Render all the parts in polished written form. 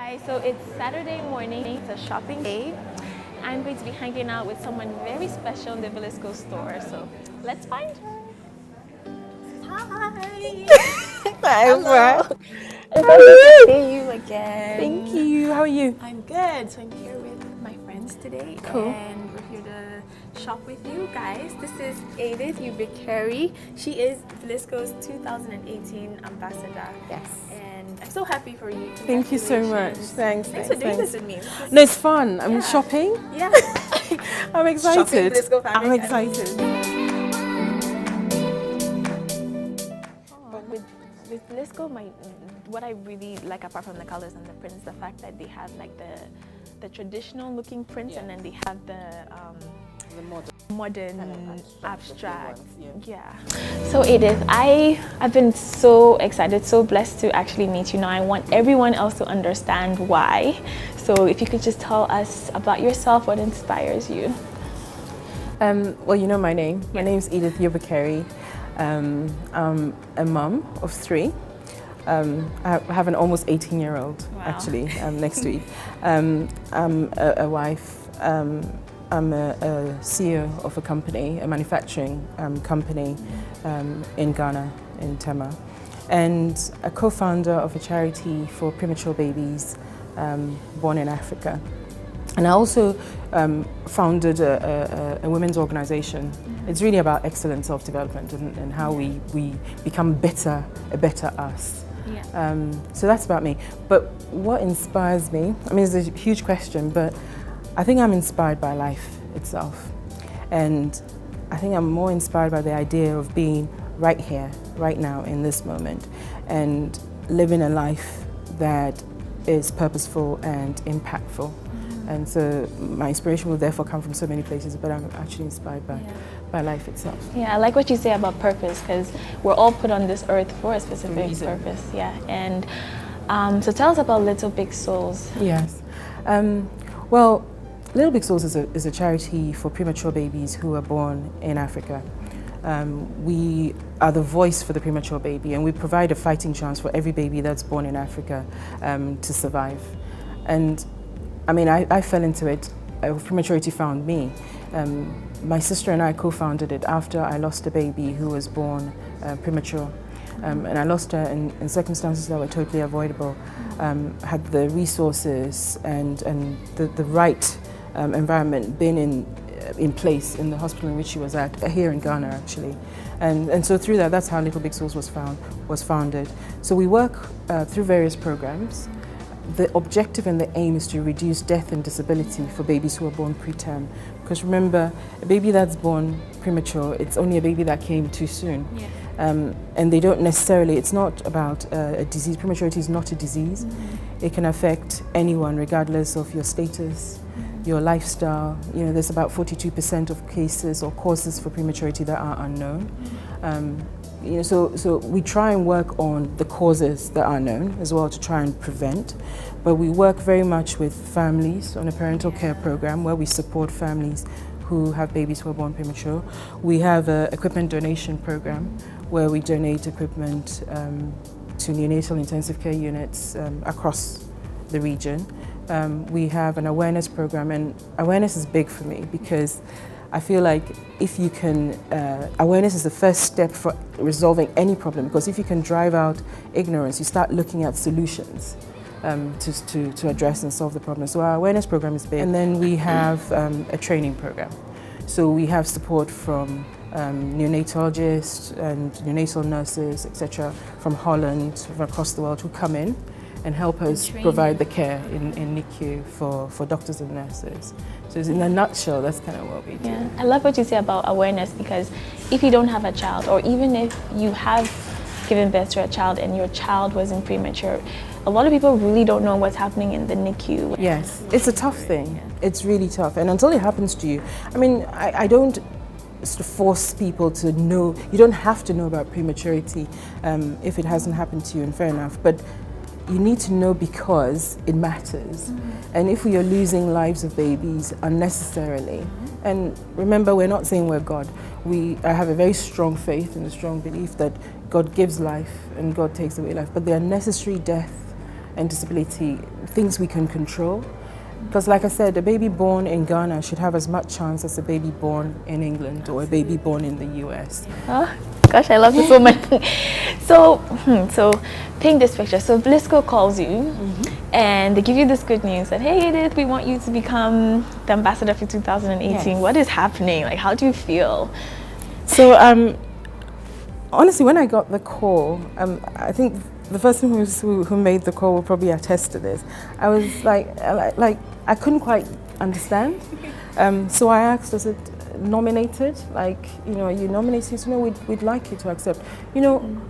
Guys, so it's Saturday morning, it's a shopping day. I'm going to be hanging out with someone very special in the Vlisco store, so let's find her. Hi! Hi, Hello! I'm glad to see you again. Thank you, how are you? I'm good. So I'm here with my friends today. Cool. And we're here to shop with you guys. This is Edith Uyovbukerhi. She is Vlisco's 2018 ambassador. Yes. And I'm so happy for you. Thank you so much. Thanks. Thanks for doing this with me. No, it's fun. I'm shopping. Yeah. I'm excited. Shopping Vlisco fabric. I'm excited. But with Vlisco, what I really like apart from the colors and the prints, the fact that they have like the traditional looking prints and then they have the modern kind of abstract. Yeah. So Edith, I've been so excited, so blessed to actually meet you now. I want everyone else to understand why. So if you could just tell us about yourself, what inspires you? Well, you know my name. My name's Edith Uyovbukerhi. I'm a mum of 3. I have an almost 18-year-old actually next week. I'm a wife. I'm a CEO of a company, a manufacturing company in Ghana, in Tema, and a co-founder of a charity for premature babies born in Africa. And I also founded a women's organization. It's really about excellent self-development and how we become a better us. Yeah. So that's about me. But what inspires me, I mean, it's a huge question, but I think I'm inspired by life itself. And I think I'm more inspired by the idea of being right here, right now, in this moment, and living a life that is purposeful and impactful. And so my inspiration will therefore come from so many places, but I'm actually inspired by life itself. Yeah, I like what you say about purpose, because we're all put on this earth for a specific purpose. Yeah, and so tell us about Little Big Souls. Yes. Well, Little Big Souls is a charity for premature babies who are born in Africa. We are the voice for the premature baby, and we provide a fighting chance for every baby that's born in Africa to survive. And I mean, I fell into it. Prematurity found me. My sister and I co-founded it after I lost a baby who was born premature. And I lost her in circumstances that were totally avoidable. Had the resources and the right environment been in place in the hospital in which she was at, here in Ghana actually. And so through that's how Little Big Souls was founded. So we work through various programs. The objective and the aim is to reduce death and disability for babies who are born preterm. Because remember, a baby that's born premature, it's only a baby that came too soon. Yeah. And they don't necessarily, it's not about a disease. Prematurity is not a disease. It can affect anyone regardless of your status, your lifestyle. You know, there's about 42% of cases or causes for prematurity that are unknown. You know, so we try and work on the causes that are known as well to try and prevent, but we work very much with families on a parental care program where we support families who have babies who are born premature. We have an equipment donation program where we donate equipment to neonatal intensive care units across the region. We have an awareness program, and awareness is big for me because I feel like if you can, awareness is the first step for resolving any problem, because if you can drive out ignorance, you start looking at solutions to address and solve the problem. So our awareness program is big. And then we have a training program. So we have support from neonatologists and neonatal nurses, etc., from Holland, from across the world, who come in and help us provide the care in NICU for doctors and nurses. So in a nutshell, that's kind of what we do. Yeah, I love what you say about awareness, because if you don't have a child, or even if you have given birth to a child and your child wasn't premature, a lot of people really don't know what's happening in the NICU. Yes, it's a tough thing. It's really tough. And until it happens to you, I mean, I don't sort of force people to know. You don't have to know about prematurity if it hasn't happened to you, and fair enough. But you need to know because it matters. And if we are losing lives of babies unnecessarily, and remember, we're not saying we're God. I have a very strong faith and a strong belief that God gives life and God takes away life, but the unnecessary death and disability, things we can control. Because like I said, a baby born in Ghana should have as much chance as a baby born in England or a baby born in the US. Oh, gosh, I love this woman. So paint this picture. So Vlisco calls you and they give you this good news that, hey Edith, we want you to become the ambassador for 2018. Yes. What is happening? Like, how do you feel? So honestly, when I got the call, I think the person who made the call will probably attest to this. I was like I couldn't quite understand. So I asked, is it nominated? Like, you know, are you nominated? You know, we'd like you to accept. You know,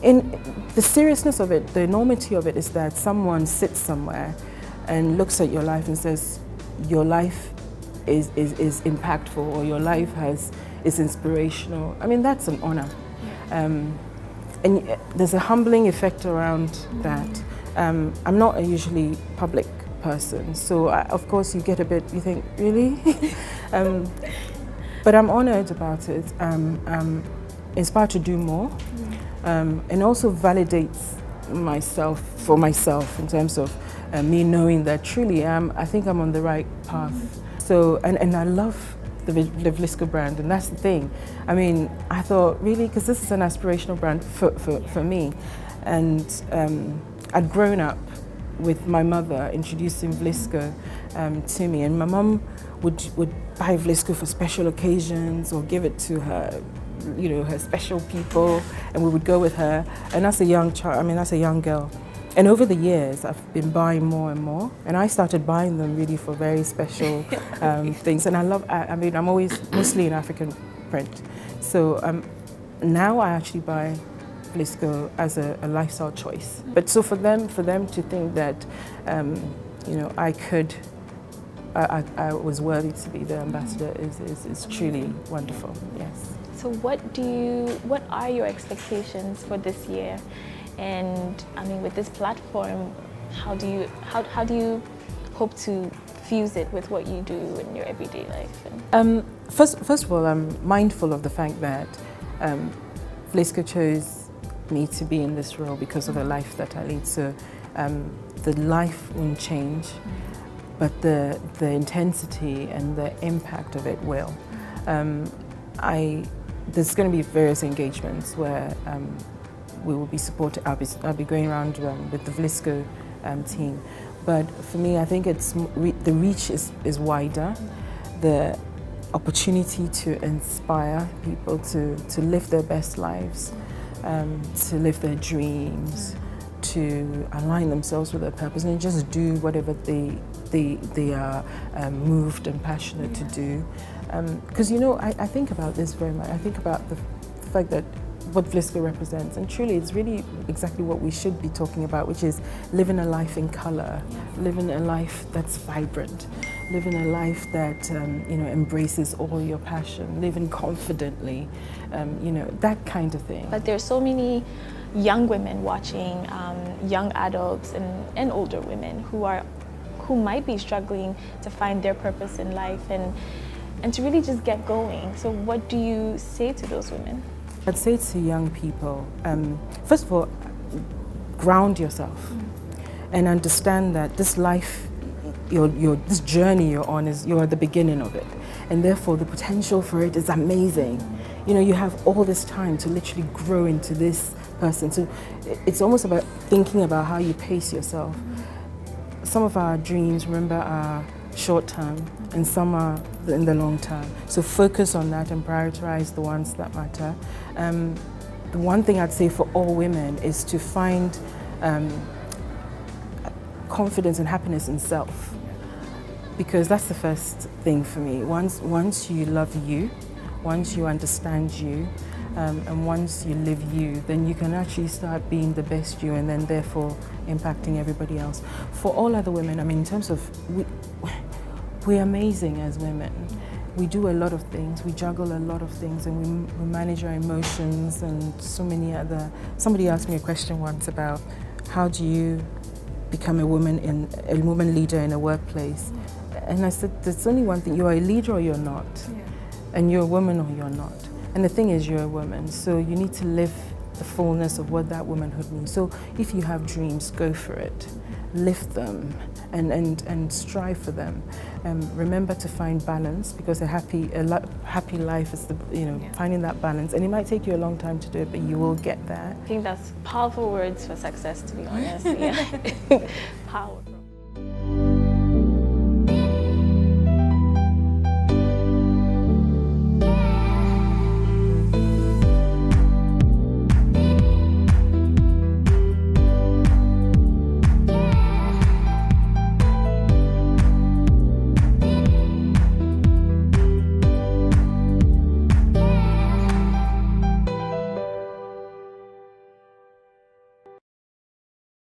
in the seriousness of it, the enormity of it is that someone sits somewhere and looks at your life and says, your life is impactful, or your life is inspirational. I mean, that's an honor. And there's a humbling effect around that. I'm not a usually public person, so of course you get a bit, you think, really? But I'm honored about it. Inspired to do more, and also validates for myself in terms of me knowing that truly I think I'm on the right path. So, and I love the Vlisco brand, and that's the thing. I mean, I thought, really, because this is an aspirational brand for me, and I'd grown up with my mother introducing Vlisco to me, and my mum would buy Vlisco for special occasions or give it to her, you know, her special people, and we would go with her. And as a young child, I mean, as a young girl, and over the years, I've been buying more and more, and I started buying them really for very special things. And I mean, I'm always mostly in African print, so now I actually buy Vlisco as a lifestyle choice. But so for them to think that, you know, I was worthy to be the ambassador is truly wonderful. Yes. So what are your expectations for this year? And I mean, with this platform, how do you hope to fuse it with what you do in your everyday life? First of all, I'm mindful of the fact that Vlisco chose me to be in this role because of the life that I lead. So the life won't change, but the intensity and the impact of it will. There's going to be various engagements where we will be supported. I'll be going around with the Vlisco team, but for me, I think it's the reach is wider. The opportunity to inspire people to live their best lives, to live their dreams, to align themselves with their purpose, and just do whatever they are moved and passionate to do. Because, you know, I think about this very much. I think about the fact that what Vlisco represents, and truly it's really exactly what we should be talking about, which is living a life in color, living a life that's vibrant, living a life that you know, embraces all your passion, living confidently, you know, that kind of thing. But there's so many young women watching, young adults and older women who might be struggling to find their purpose in life and to really just get going. So what do you say to those women? I'd say to young people, first of all, ground yourself and understand that this life, this journey you're on, you're at the beginning of it, and therefore the potential for it is amazing. You know, you have all this time to literally grow into this person. So it's almost about thinking about how you pace yourself. Some of our dreams, remember, are short term, and some are in the long term. So focus on that and prioritize the ones that matter. The one thing I'd say for all women is to find confidence and happiness in self, because that's the first thing for me. Once you love you, once you understand you, and once you live you, then you can actually start being the best you, and then therefore impacting everybody else. For all other women, I mean, in terms of, we're amazing as women. We do a lot of things, we juggle a lot of things, and we manage our emotions and so many other. Somebody asked me a question once about how do you become a woman leader in a workplace, and I said there's only one thing: you're a leader or you're not, and you're a woman or you're not. And the thing is, you're a woman, so you need to live the fullness of what that womanhood means. So if you have dreams, go for it. Lift them and strive for them. Remember to find balance, because a happy life is finding that balance, and it might take you a long time to do it, but you will get there. I think that's powerful words for success, to be honest. Yeah. Powerful.